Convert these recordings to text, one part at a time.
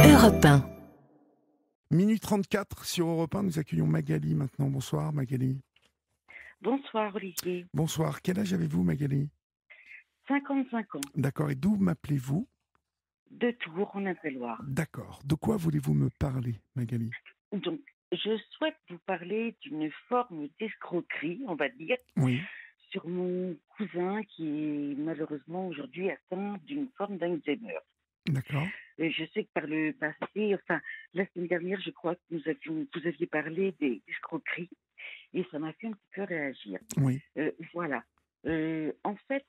Europe 1. Minute 34 sur Europe 1, nous accueillons Magali maintenant. Bonsoir Magali. Bonsoir Olivier, Bonsoir, quel âge avez-vous Magali? 55 ans, D'accord, et d'où m'appelez-vous? de Tours en Indre-et-Loire. D'accord, de quoi voulez-vous me parler Magali? Donc, je souhaite vous parler d'une forme d'escroquerie, on va dire, Oui, sur mon cousin qui est malheureusement aujourd'hui atteint d'une forme d'Alzheimer. d'accord, Et je sais que par le passé, enfin, la semaine dernière, je crois que vous aviez parlé des escroqueries et ça m'a fait un petit peu réagir. oui, Voilà. En fait,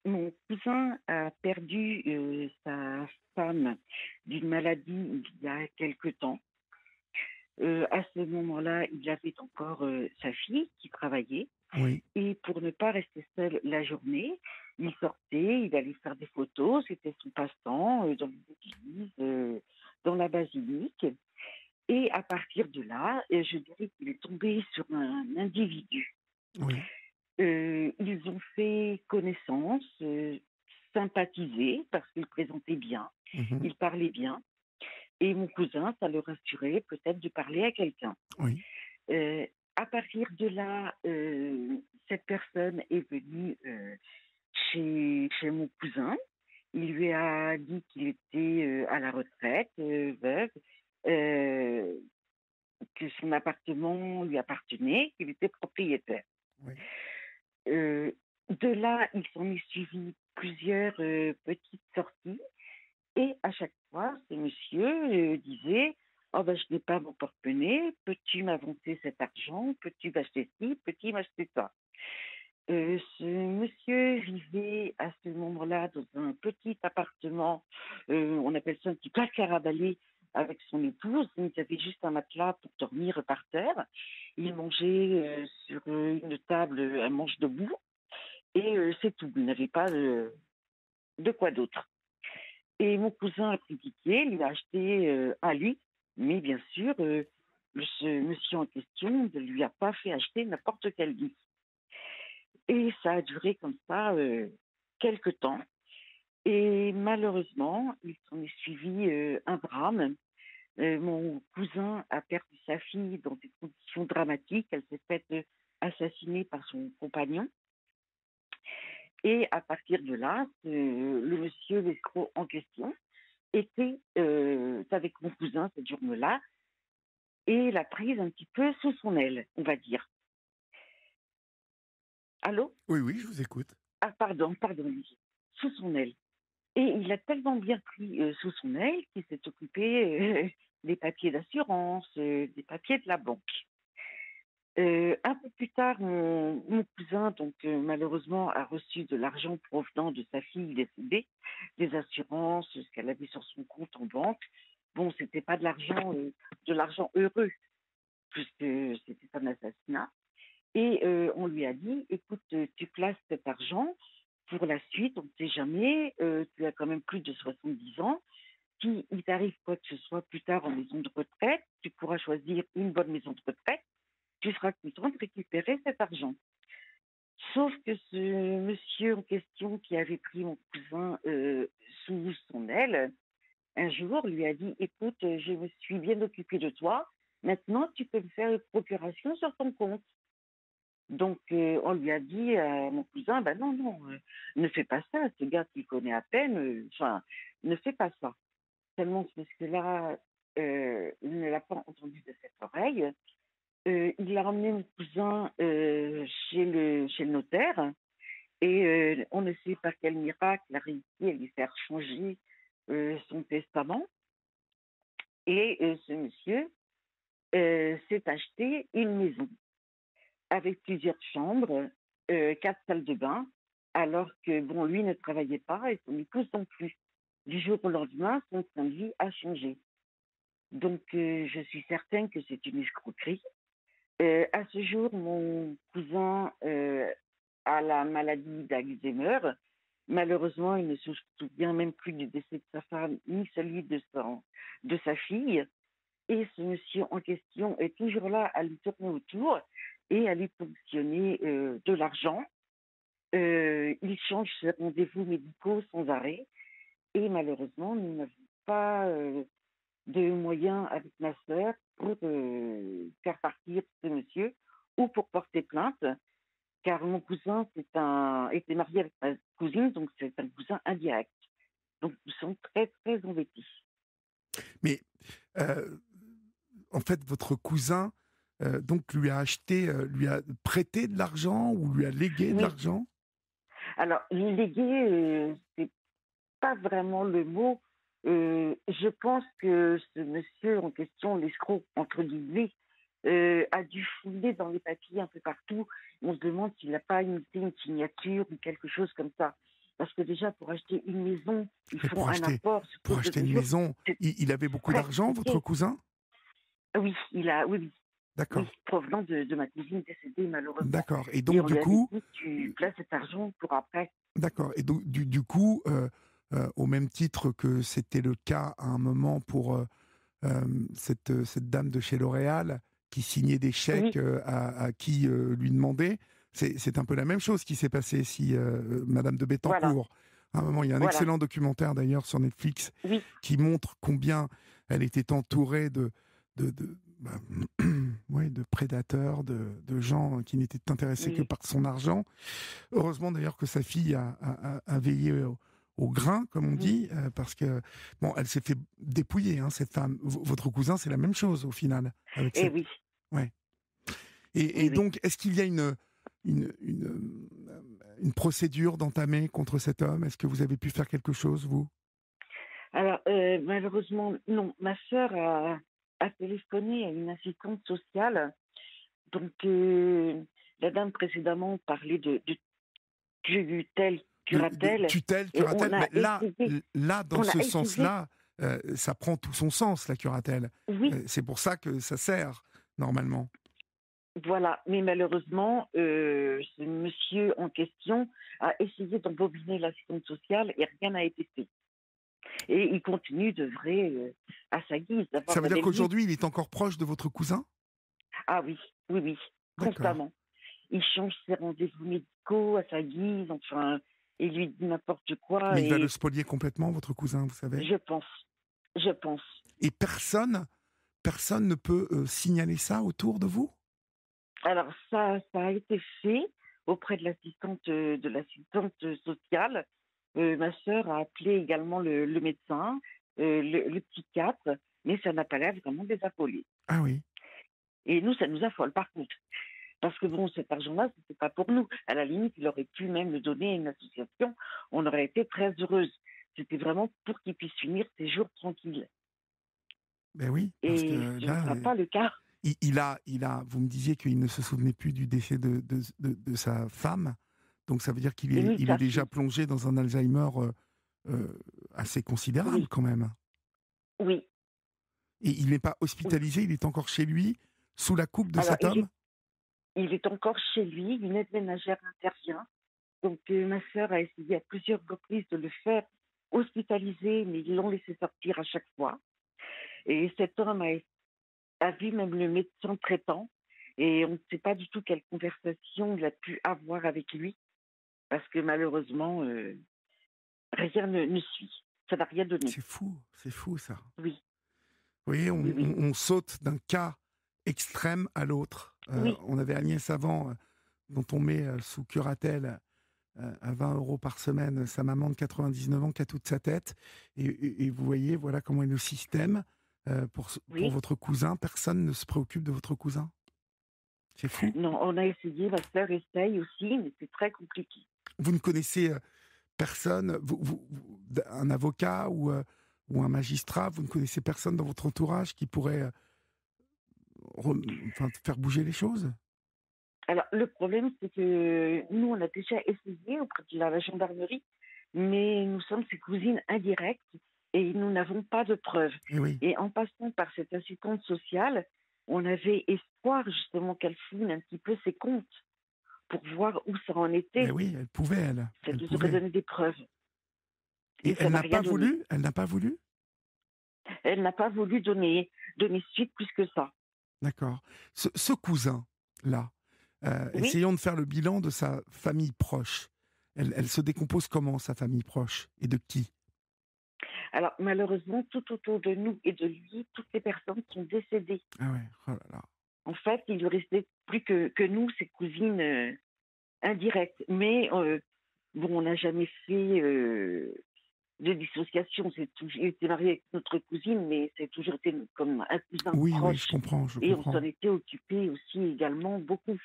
mon cousin a perdu sa femme d'une maladie il y a quelque temps. À ce moment-là, il avait encore sa fille qui travaillait. oui, Et pour ne pas rester seul la journée, il sortait, il allait faire des photos. C'était son passe-temps dans les églises, dans la basilique. Et à partir de là, je dirais qu'il est tombé sur un individu. oui, Ils ont fait connaissance, sympathisé parce qu'il présentait bien, mhm, il parlait bien. Et mon cousin, ça le rassurait peut-être de parler à quelqu'un. oui, Euh, à partir de là, cette personne est venue chez mon cousin. Il lui a dit qu'il était à la retraite, veuve, euh, que son appartement lui appartenait, qu'il était propriétaire. oui, Euh, de là, il s'en est suivi plusieurs petites sorties. Et à chaque fois, ce monsieur disait: Oh ben, je n'ai pas mon porte-monnaie, peux-tu m'avancer cet argent? Peux-tu m'acheter ci? Peux-tu m'acheter ça? Ce monsieur vivait à ce moment-là dans un petit appartement, on appelle ça un petit placard à balai, avec son épouse. Ils avaient juste un matelas pour dormir par terre. Il mangeait sur une table, un manche debout, et c'est tout. Il n'avait pas de quoi d'autre. Et mon cousin a pris pitié, lui a acheté un lit, mais bien sûr, ce monsieur en question ne lui a pas fait acheter n'importe quel lit. Et ça a duré comme ça quelque temps. Et malheureusement, il s'en est suivi un drame. Mon cousin a perdu sa fille dans des conditions dramatiques. Elle s'est faite assassiner par son compagnon. Et à partir de là, le monsieur, l'escroc en question, était avec mon cousin cette journée-là et l'a prise un petit peu sous son aile, on va dire. Allô? oui, oui, je vous écoute. Ah, pardon, Olivier. Sous son aile. Et il a tellement bien pris sous son aile qu'il s'est occupé des papiers d'assurance, des papiers de la banque. Un peu plus tard, mon cousin, donc malheureusement, a reçu de l'argent provenant de sa fille décédée, des assurances, ce qu'elle avait sur son compte en banque. Bon, c'était pas de l'argent heureux, puisque c'était un assassinat. Et on lui a dit: écoute, tu places cet argent pour la suite, on ne sait jamais, tu as quand même plus de 70 ans. Si il t'arrive quoi que ce soit plus tard en maison de retraite, tu pourras choisir une bonne maison de retraite, tu seras content de récupérer cet argent. Sauf que ce monsieur en question qui avait pris mon cousin sous son aile, un jour lui a dit: écoute, je me suis bien occupé de toi, maintenant tu peux me faire une procuration sur ton compte. Donc, on lui a dit à mon cousin: ben non, non, ne fais pas ça, ce gars qui connaît à peine, enfin, ne fais pas ça. Tellement ce monsieur-là, il ne l'a pas entendu de cette oreille. Il a ramené mon cousin chez le notaire et on ne sait par quel miracle a réussi à lui faire changer son testament. Et ce monsieur s'est acheté une maison avec plusieurs chambres, 4 salles de bain, alors que bon, lui ne travaillait pas et son épouse non plus. Du jour au lendemain, son train de vie a changé. Donc, je suis certaine que c'est une escroquerie. À ce jour, mon cousin a la maladie d'Alzheimer. Malheureusement, il ne se souvient même plus du décès de sa femme ni celui de sa fille. Et ce monsieur en question est toujours là à lui tourner autour et à lui ponctionner de l'argent. Il change ses rendez-vous médicaux sans arrêt. Et malheureusement, nous n'avons pas de moyens avec ma sœur pour faire partir ce monsieur ou pour porter plainte, car mon cousin était marié avec ma cousine, donc c'est un cousin indirect. Donc nous sommes très, très embêtés. Mais en fait, votre cousin donc lui a acheté, lui a prêté de l'argent ou lui a légué de Oui, l'argent? alors légué, c'est pas vraiment le mot. Je pense que ce monsieur en question, l'escroc, entre guillemets, a dû fouiller dans les papiers un peu partout. On se demande s'il n'a pas imité une signature ou quelque chose comme ça. Parce que déjà, pour acheter une maison, ils Mais font un apport sur pour cause de acheter une mesure. maison, C'est il avait beaucoup très d'argent, votre compliqué. cousin? Oui, oui, oui, D'accord, provenant de ma cousine décédée, malheureusement. d'accord et Et donc on du lui avait coup dit, tu places cet argent pour après. d'accord et donc du coup, au même titre que c'était le cas à un moment pour, cette dame de chez L'Oréal qui signait des chèques, Oui, à qui, lui demandait, c'est un peu la même chose qui s'est passé si, madame de voilà, Bettencourt. À un moment, il y a un voilà. excellent documentaire d'ailleurs sur Netflix Oui, qui montre combien elle était entourée bah, ouais, de prédateurs, de gens qui n'étaient intéressés que oui, par son argent. Heureusement d'ailleurs que sa fille a veillé au grain, comme on oui. dit, parce que bon, elle s'est fait dépouiller, hein, cette femme. Votre cousin, c'est la même chose au final avec Et cette. oui, Ouais. oui, Et oui. donc, est-ce qu'il y a une procédure d'entamer contre cet homme? Est-ce que vous avez pu faire quelque chose, vous? Alors, malheureusement, non. Ma sœur a téléphoné à une assistante sociale. Donc, la dame précédemment parlait de tutelle, De curatelle. tutelle, Et curatelle, mais là, dans on ce a essayé, sens-là, ça prend tout son sens, la curatelle. oui, C'est pour ça que ça sert, normalement. voilà. Mais malheureusement, ce monsieur en question a essayé d'embobiner l'assistante sociale et rien n'a été fait. Et il continue d'œuvrer à sa guise, Ça d'avoir veut la dire belle vie. qu'aujourd'hui, il est encore proche de votre cousin? Ah oui, oui, oui, D'accord. constamment. Il change ses rendez-vous médicaux à sa guise, enfin, il lui dit n'importe quoi Mais il va le et spolier complètement, votre cousin, vous savez? je pense, je pense. Et personne ne peut, signaler ça autour de vous? Alors ça a été fait auprès de l'assistante sociale. Ma sœur a appelé également le médecin, le psychiatre, mais ça n'a pas l'air vraiment de les affoler. Ah oui. Et nous, ça nous affole par contre. Parce que bon, cet argent-là, c'était pas pour nous. À la limite, il aurait pu même le donner à une association. On aurait été très heureuse. C'était vraiment pour qu'il puisse finir ses jours tranquilles. Ben oui, parce que Et ce ne là, sera pas le cas. il a vous me disiez qu'il ne se souvenait plus du décès de sa femme, donc ça veut dire qu'il Et est ni il est sa déjà fille. plongé dans un Alzheimer, assez considérable Oui, quand même. oui, Et il n'est pas oui. hospitalisé, il est encore chez lui, sous la coupe de Alors, cet homme? il est encore chez lui. Une aide ménagère intervient. Donc, ma sœur a essayé à plusieurs reprises de le faire hospitaliser, mais ils l'ont laissé sortir à chaque fois. Et cet homme a vu même le médecin traitant. Et on ne sait pas du tout quelle conversation il a pu avoir avec lui. Parce que malheureusement, rien ne suit. Ça n'a rien donné. C'est fou ça. Oui, Vous voyez, oui, oui. on saute d'un cas extrême à l'autre. Oui, On avait Agnès Avant, dont on met sous curatelle à 20 € par semaine sa maman de 99 ans qui a toute sa tête. Et vous voyez, voilà comment est le système. Pour oui. votre cousin, personne ne se préoccupe de votre cousin. C'est fou. Non, on a essayé, ma sœur essaye aussi, mais c'est très compliqué. Vous ne connaissez personne, un avocat ou un magistrat, vous ne connaissez personne dans votre entourage qui pourrait enfin, faire bouger les choses? Alors, le problème, c'est que nous, on a déjà essayé auprès de la gendarmerie, mais nous sommes ses cousines indirectes et nous n'avons pas de preuves. Eh oui, Et en passant par cette assistante sociale, on avait espoir justement qu'elle fouine un petit peu ses comptes pour voir où ça en eh était. oui, elle pouvait, Ça elle nous aurait pouvait. donné des preuves. Et Et ça n'a rien donné. elle n'a pas voulu? Elle n'a pas voulu donner suite plus que ça. D'accord. Ce cousin-là, Oui, essayons de faire le bilan de sa famille proche. Elle se décompose comment, sa famille proche? Et de qui? Alors, malheureusement, tout autour de nous et de lui, toutes les personnes sont décédées. Ah ouais, oh là là. En fait, il ne restait plus que nous, ses cousines indirectes. Mais bon, on n'a jamais fait de dissociation. Il était marié avec notre cousine, mais c'est toujours été comme un cousin Oui, oui, je proche. comprends, je Et on s'en comprends. était occupé aussi également beaucoup.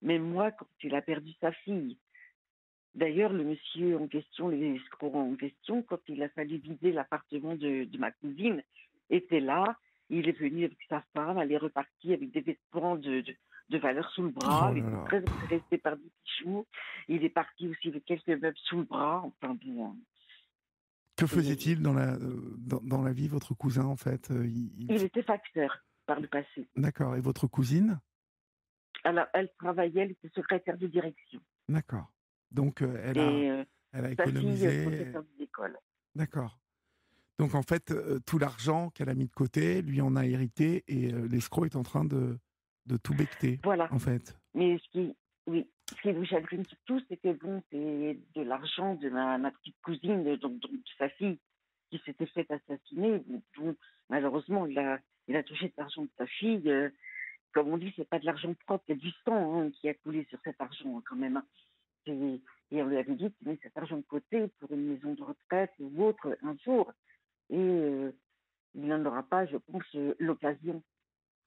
Mais moi, quand il a perdu sa fille, d'ailleurs, le monsieur en question, les escrocs en question, quand il a fallu vider l'appartement de ma cousine, était là. Il est venu avec sa femme, elle est repartie avec des vêtements de valeur sous le bras, Oh avec là des là. très intéressés par des bijoux. Il est parti aussi avec quelques meubles sous le bras. Enfin bon, Que c'est- faisait-il dans la vie, votre cousin, en fait? il était facteur par le passé. D'accord, et votre cousine? Alors, elle travaillait, elle était secrétaire de direction. D'accord. Donc Et elle a sa fille, économisé, professeure d'école. d'accord. Donc en fait, tout l'argent qu'elle a mis de côté, lui en a hérité et l'escroc est en train de tout becqueter, Voilà. en fait. Mais oui, ce qui vous chagrine surtout, c'est que bon, c'est de l'argent de ma petite cousine, donc de sa fille, qui s'était fait assassiner. Donc, malheureusement, il a touché de l'argent de sa fille. Comme on dit, c'est pas de l'argent propre, il y a du sang qui a coulé sur cet argent quand même. Et on lui avait dit qu'il met cet argent de côté pour une maison de retraite ou autre un jour. Et il n'en aura pas, je pense, l'occasion.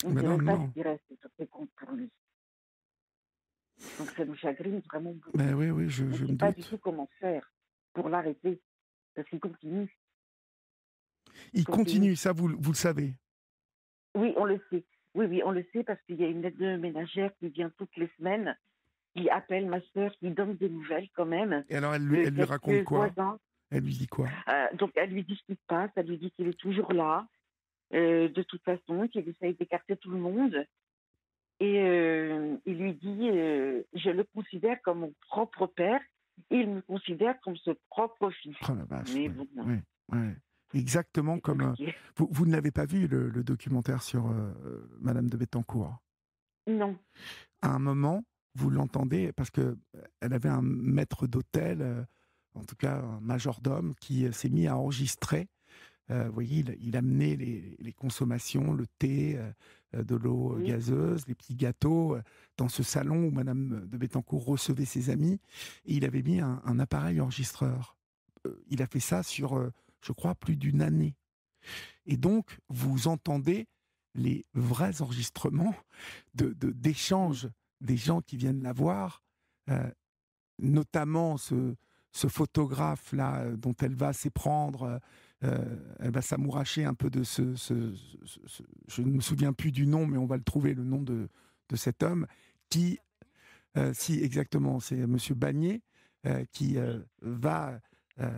On ne Mais sait non, même non, pas non. ce qui reste sur ses comptes pour lui. Donc ça nous chagrine vraiment Ben beaucoup. oui, oui, On ne je sait me pas du doute. tout comment faire pour l'arrêter. Parce qu'il continue, il Il continue. continue, ça vous le savez? Oui, on le sait. Oui, oui, on le sait parce qu'il y a une aide ménagère qui vient toutes les semaines, qui appelle ma sœur, qui donne des nouvelles quand même. Et alors elle lui raconte Quelques quoi? voisins. Elle lui dit quoi? Donc elle lui dit ce qui se passe, elle lui dit qu'il est toujours là, de toute façon, qu'il essaye d'écarter tout le monde. Et il lui dit, je le considère comme mon propre père, il me considère comme ce propre fils. Oh la vache, Mais ouais, bon, ouais, ouais. Exactement c'est comme, compliqué. vous ne l'avez pas vu le documentaire sur, Madame de Bettencourt? Non, À un moment, vous l'entendez parce que elle avait un maître d'hôtel, en tout cas un majordome qui, s'est mis à enregistrer. Vous voyez, il amenait les consommations, le thé, de l'eau oui, gazeuse, les petits gâteaux, dans ce salon où Madame de Bettencourt recevait ses amis et il avait mis un appareil enregistreur. Il a fait ça sur, je crois, plus d'une année et donc vous entendez les vrais enregistrements oui, d'échanges des gens qui viennent la voir, heu, notamment ce photographe-là, dont elle va s'éprendre, elle va s'amouracher un peu de je ne me souviens plus du nom, mais on va le trouver, le nom de cet homme qui, si exactement, c'est monsieur Bagné, qui, oui, va, heu,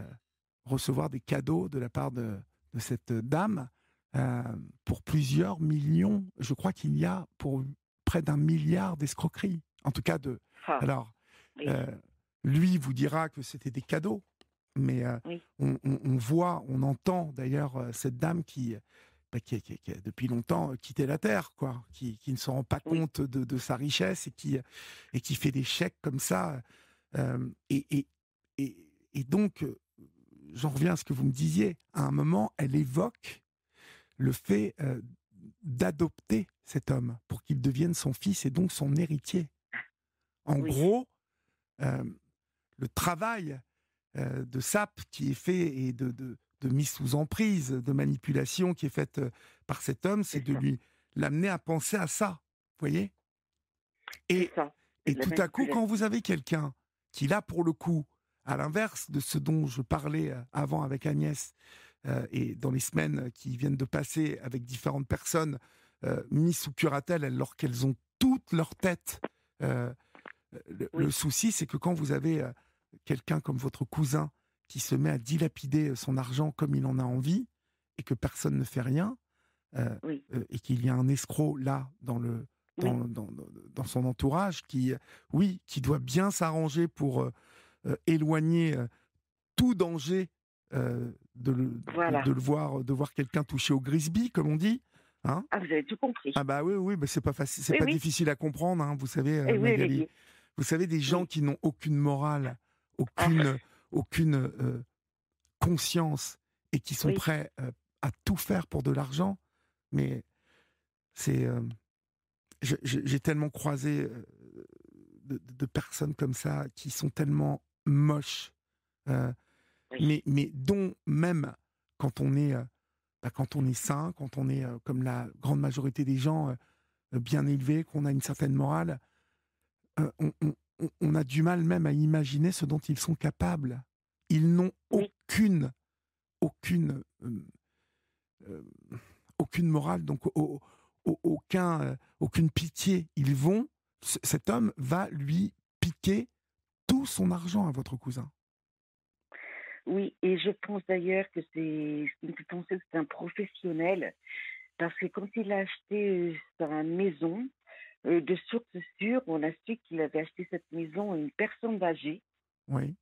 recevoir des cadeaux de la part de cette dame, heu, pour plusieurs millions. Je crois qu'il y a pour près d'un milliard d'escroqueries. En tout cas ah, alors, oui, heu, lui vous dira que c'était des cadeaux, mais oui, on voit, on entend d'ailleurs, cette dame qui, bah, qui a depuis longtemps, quitté la terre, quoi, qui ne se rend pas oui, compte de sa richesse et qui fait des chèques comme ça, hem et donc, j'en reviens à ce que vous me disiez. À un moment, elle évoque le fait, d'adopter cet homme pour qu'il devienne son fils et donc son héritier. En oui, gros, hem, le travail, de sape qui est fait et de mise sous emprise, de manipulation qui est faite, par cet homme, c'est c'est de ça, lui l'amener à penser à ça, vous voyez? c'est Et ça. C'est et de la tout à coup, quand vous manipulation. avez quelqu'un qui, là, pour le coup, à l'inverse de ce dont je parlais, avant avec Agnès, et dans les semaines qui viennent de passer avec différentes personnes, mises sous curatelle alors qu'elles ont toute leur tête, heu, le Oui, souci, c'est que quand vous avez, quelqu'un comme votre cousin qui se met à dilapider, son argent comme il en a envie et que personne ne fait rien, oui, et qu'il y a un escroc là oui, dans son entourage qui, oui, qui doit bien s'arranger pour, éloigner, tout danger, voilà. de voir quelqu'un touché au Grisby, comme on dit, hein. Ah, vous avez tout compris. Ah bah, oui, oui, bah, c'est Oui, pas oui, difficile à comprendre, hein, vous savez, et oui, Magali. Olivier. Vous savez, des gens Oui. qui n'ont aucune morale, Ah, aucune, conscience et qui sont oui, prêts à tout faire pour de l'argent. Mais c'est, j'ai tellement croisé de personnes comme ça qui sont tellement moches, euh, oui, mais dont même quand on est, quand on est sain, quand on est comme la grande majorité des gens bien élevés, qu'on a une certaine morale, on a du mal même à imaginer ce dont ils sont capables. Ils n'ont oui, aucune, euh, aucune morale, donc aucune pitié. Cet homme va lui piquer tout son argent à votre cousin. oui. Et je pense d'ailleurs que ce qui me fait penser que c'est un professionnel, parce que quand il a acheté sa maison, de source sûre, on a su qu'il avait acheté cette maison à une personne âgée, Oui.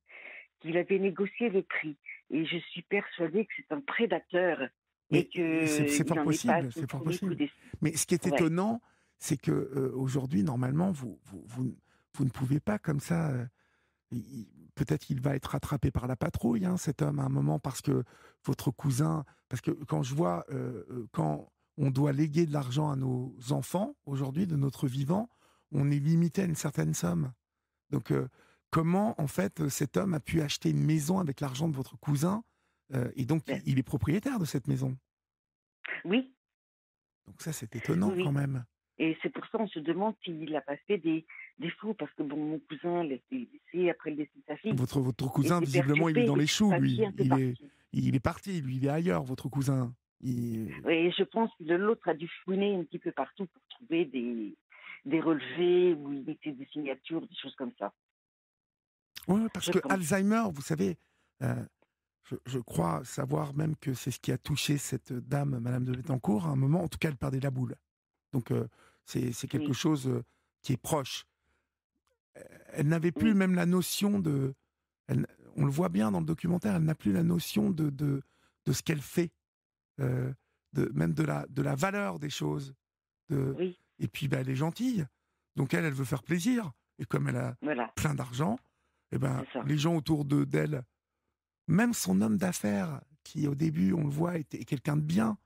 qu'il avait négocié le prix. Et je suis persuadée que c'est un prédateur et Mais c'est qu'il fort n'en est pas à possible, son c'est fort premier coup possible. d'essai. Mais ce qui est Ouais. étonnant, c'est que aujourd'hui, normalement, vous ne pouvez pas comme ça. Peut-être qu'il va être rattrapé par la patrouille, hein, cet homme, à un moment, parce que votre cousin. Parce que quand je vois, quand on doit léguer de l'argent à nos enfants, aujourd'hui, de notre vivant, on est limité à une certaine somme. Donc, comment, en fait, cet homme a pu acheter une maison avec l'argent de votre cousin et donc, Ben, il est propriétaire de cette maison. oui, Donc ça, c'est oui, étonnant quand oui. même. Et c'est pour ça on se demande s'il n'a pas fait des faux, parce que bon, mon cousin l'a été laissé après le décès de sa fille, Votre cousin, était visiblement, il est perturbé, dans les les choux, lui. papiers un peu partis. Il est parti, lui, il est ailleurs, votre cousin. Il... Oui, et je pense que l'autre a dû fouiner un petit peu partout pour trouver des relevés où il mettait des signatures, des choses comme ça. Ouais, parce Je que pense. Alzheimer, vous savez, euh, je crois savoir même que c'est ce qui a touché cette dame, Madame de Bettencourt, à un moment, en tout cas, elle perdait la boule. Donc, c'est quelque Oui, chose qui est proche. Elle n'avait plus oui, même la notion de... elle- on le voit bien dans le documentaire, elle n'a plus la notion de ce qu'elle fait, euh, même de la valeur des choses. oui, Et puis, bah, elle est gentille. Donc, elle veut faire plaisir. Et comme elle a voilà, plein d'argent, eh ben, c'est ça. les gens autour d'elle, même son homme d'affaires, qui au début, on le voit, était quelqu'un de bien,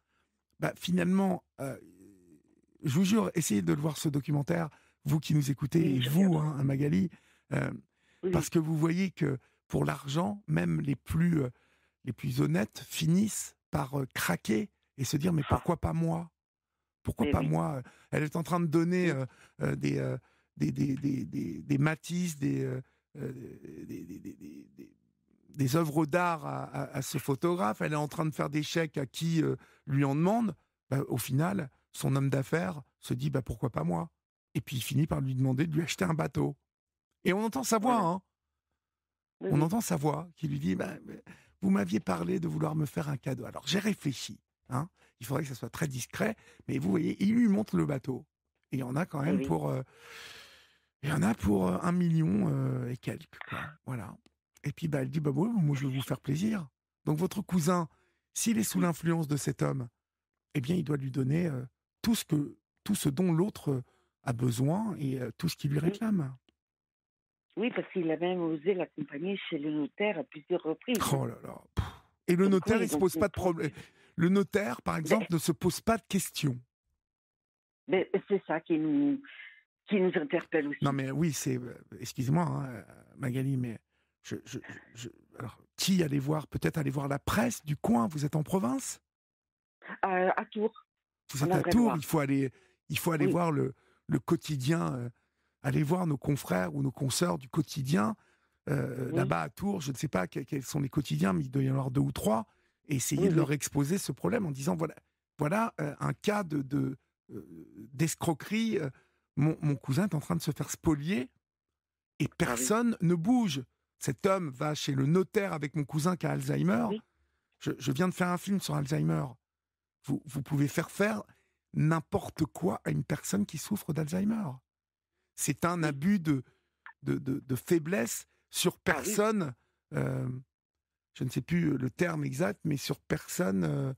bah, finalement, je vous jure, essayez de le voir ce documentaire, vous qui nous écoutez, et Oui, je vous, regarderai. hein, Magali, euh, Oui, parce oui, que vous voyez que pour l'argent, même les plus honnêtes finissent par craquer et se dire mais ah, pourquoi pas moi? Pourquoi mais pas oui, moi? Elle est en train de donner oui, des, des Matisse, euh, des, des, des, des- des- des œuvres d'art à ce photographe. Elle est en train de faire des chèques à qui lui en demande. Bah, au final, son homme d'affaires se dit bah, pourquoi pas moi? Et puis il finit par lui demander de lui acheter un bateau. Et on entend sa voix, voilà, hein. oui, On oui, entend sa voix qui lui dit bah, vous m'aviez parlé de vouloir me faire un cadeau. Alors j'ai réfléchi, hein. Il faudrait que ça soit très discret, mais vous voyez, il lui montre le bateau. Et il y en a quand oui, même oui, pour, il y en a pour 1 million et quelques, quoi. Voilà. Et puis bah, elle dit bah oui, moi je veux vous faire plaisir. Donc votre cousin, s'il est sous oui, l'influence de cet homme, eh bien il doit lui donner tout tout ce dont l'autre a besoin et tout ce qu'il lui oui. réclame. Oui, parce qu'il a même osé l'accompagner chez le notaire à plusieurs reprises. Oh là là. Et le Donc notaire, oui, il se donc pose on pas de pense problème. Le notaire, par ben, exemple, ne se pose pas de questions. c'est ça qui nous interpelle Non, aussi. mais oui, c'est. Excusez-moi, hein, Magali, mais. Je, je, je- alors, qui allait voir? Peut-être aller voir la presse du coin. Vous êtes en province? À Tours, Vous en êtes à Tours. Indre-et-Loire. Il faut aller Oui, voir le quotidien. Aller voir nos confrères ou nos consoeurs du quotidien oui, là-bas à Tours. Je ne sais pas quels sont les quotidiens, mais il doit y en avoir deux ou trois. Et essayer oui, de leur oui, exposer ce problème en disant voilà un cas d'escroquerie. Mon cousin est en train de se faire spolier et ah oui, personne ne bouge. Cet homme va chez le notaire avec mon cousin qui a Alzheimer. oui, Je viens de faire un film sur Alzheimer. Vous pouvez faire n'importe quoi à une personne qui souffre d'Alzheimer. C'est un oui, abus de faiblesse sur ah oui, personne. euh, je ne sais plus le terme exact, mais sur personne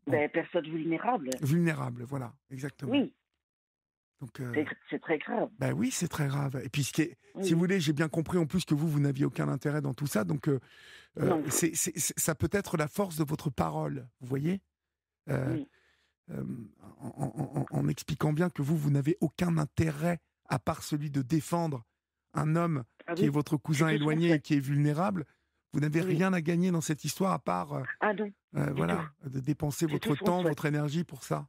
bon, ben, personne vulnérable. vulnérable. Voilà, exactement. Oui, Donc, C'est très grave. bah oui, c'est très grave. Et puis, si vous Oui. voulez, j'ai bien compris en plus que vous n'aviez aucun intérêt dans tout ça. Donc, Non, ça peut être la force de votre parole, vous voyez. Euh, oui. euh, en expliquant bien que vous n'avez aucun intérêt à part celui de défendre un homme Ah qui est oui, votre c'est cousin tout ce qu'on éloigné et fait. qui est vulnérable. Vous n'avez Oui. rien à gagner dans cette histoire à part, Ah non, du tout. voilà, de dépenser C'est tout votre ce qu'on temps, souhaite. votre énergie pour ça.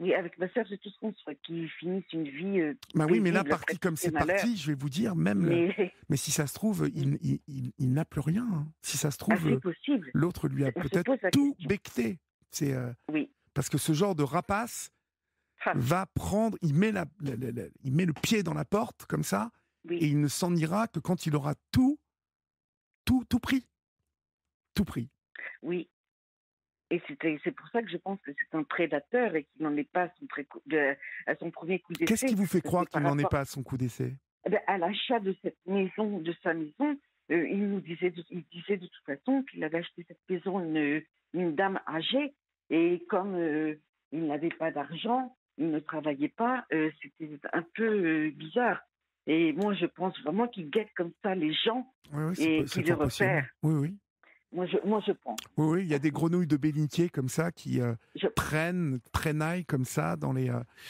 Oui, avec ma sœur, c'est tout ce qu'on souhaite, qu'ils finissent une vie Bah oui, mais là, paisible après parti tous comme ces c'est malheurs. parti, je vais vous dire, Mais mais si ça se trouve, il n'a plus rien, hein. Si ça se ah, trouve, c'est possible. l'autre lui a On se peut-être pose la tout question. becqueté. C'est Oui. parce que ce genre de rapace Ah, va prendre, il met il met le pied dans la porte comme ça, et oui, il ne s'en ira que quand il aura tout pris, tout pris. oui. Et c'est pour ça que je pense que c'est un prédateur et qu'il n'en est pas à son premier coup Qu'est-ce qui d'essai. vous fait Parce que croire qu'il par n'en est rapport pas à son coup d'essai? à l'achat de cette maison, de sa maison, il disait de toute façon qu'il avait acheté cette maison à une dame âgée. Et comme il n'avait pas d'argent, il ne travaillait pas, c'était un peu bizarre. Et moi, je pense vraiment qu'il guette comme ça les gens Oui, oui, et c'est qu'il les fort possible. repère. Oui, oui. Moi, je pense. Oui, oui, il y a des grenouilles de bénitier comme ça qui Je, traînaillent comme ça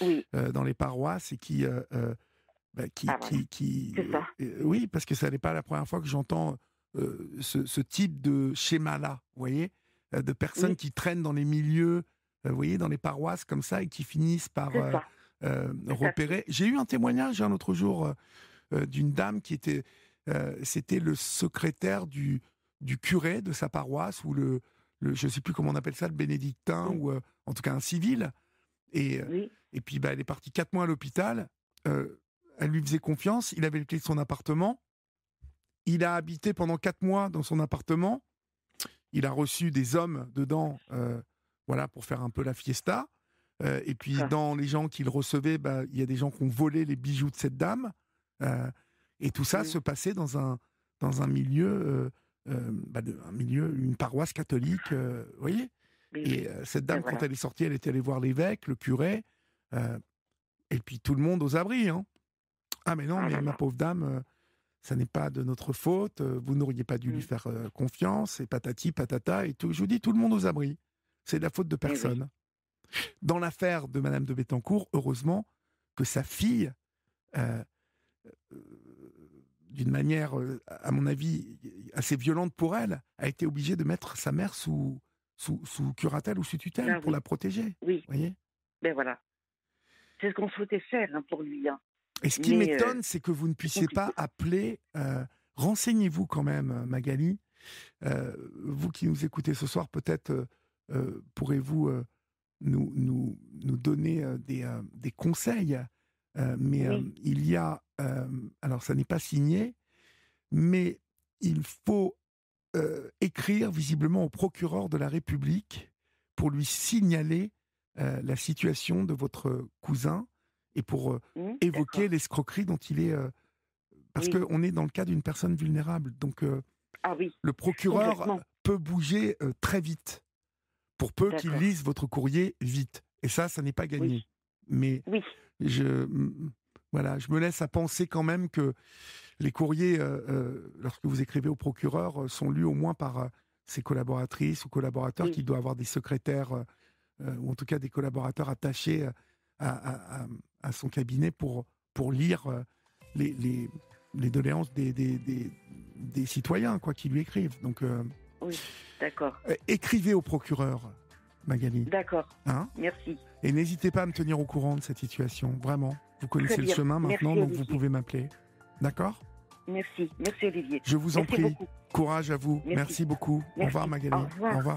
oui, dans les paroisses et ah voilà, c'est ça. oui, parce que ça n'est pas la première fois que j'entends ce type de schéma-là, vous voyez, de personnes Oui, qui traînent dans les milieux, vous voyez, dans les paroisses comme ça et qui finissent par c'est ça, tout à fait. repérer. J'ai eu un témoignage un autre jour d'une dame qui était, c'était le secrétaire du curé de sa paroisse ou je ne sais plus comment on appelle ça, le bénédictin Oui, ou en tout cas un civil. Et, euh, oui, et puis bah, elle est partie 4 mois à l'hôpital. Elle lui faisait confiance. Il avait les clés de son appartement. Il a habité pendant 4 mois dans son appartement. Il a reçu des hommes dedans, voilà, pour faire un peu la fiesta. Et puis ah, dans les gens qu'il recevait, bah, il y a des gens qui ont volé les bijoux de cette dame. Euh, et tout ça se oui, passait dans un milieu, un milieu, une paroisse catholique, vous voyez. oui, Et oui. cette Ben dame, quand voilà. elle est sortie, elle était allée voir l'évêque, le curé, euh, et puis tout le monde aux abris, hein. Ah mais non, Ah mais là ma là. pauvre dame, ça n'est pas de notre faute, vous n'auriez pas dû lui Mm. faire confiance, et patati, patata, et tout. Je vous dis, tout le monde aux abris. C'est de la faute de Eh oui, personne. Dans l'affaire de Madame de Bettencourt, heureusement que sa fille, euh, d'une manière, à mon avis, assez violente pour elle, a été obligée de mettre sa mère sous curatelle ou sous tutelle là pour oui, la protéger. oui. Vous voyez. Ben voilà. C'est ce qu'on souhaitait faire hein, pour lui. Hein. Et ce qui Mais m'étonne, c'est que vous ne c'est puissiez pas compliqué. appeler. Renseignez-vous quand même, Magali. Vous qui nous écoutez ce soir, peut-être pourrez-vous nous donner des conseils. Mais Oui, il y a, alors ça n'est pas signé, mais il faut écrire visiblement au procureur de la République pour lui signaler la situation de votre cousin et pour évoquer d'accord. l'escroquerie dont il est. Parce Oui. qu'on est dans le cas d'une personne vulnérable. Donc Ah oui, le procureur complètement. peut bouger très vite, pour peu qu'il D'accord. lise votre courrier vite. Et ça n'est pas Oui, gagné. Mais oui, je, voilà, je me laisse à penser quand même que les courriers, lorsque vous écrivez au procureur, sont lus au moins par ses collaboratrices ou collaborateurs, oui, qui doit avoir des secrétaires, ou en tout cas des collaborateurs attachés à, à- à son cabinet pour lire les, les, les doléances des citoyens quoi, qui lui écrivent. Donc, oui. D'accord. écrivez au procureur, Magali. D'accord. Hein, Merci. et n'hésitez pas à me tenir au courant de cette situation, vraiment. Vous Très connaissez le bien. chemin maintenant, Merci donc vous Olivier. pouvez m'appeler. D'accord. Merci. Merci Olivier. Je vous en Merci prie. beaucoup. Courage à vous. Merci. Merci beaucoup. Au revoir, Merci. Au Magali. Au revoir. revoir.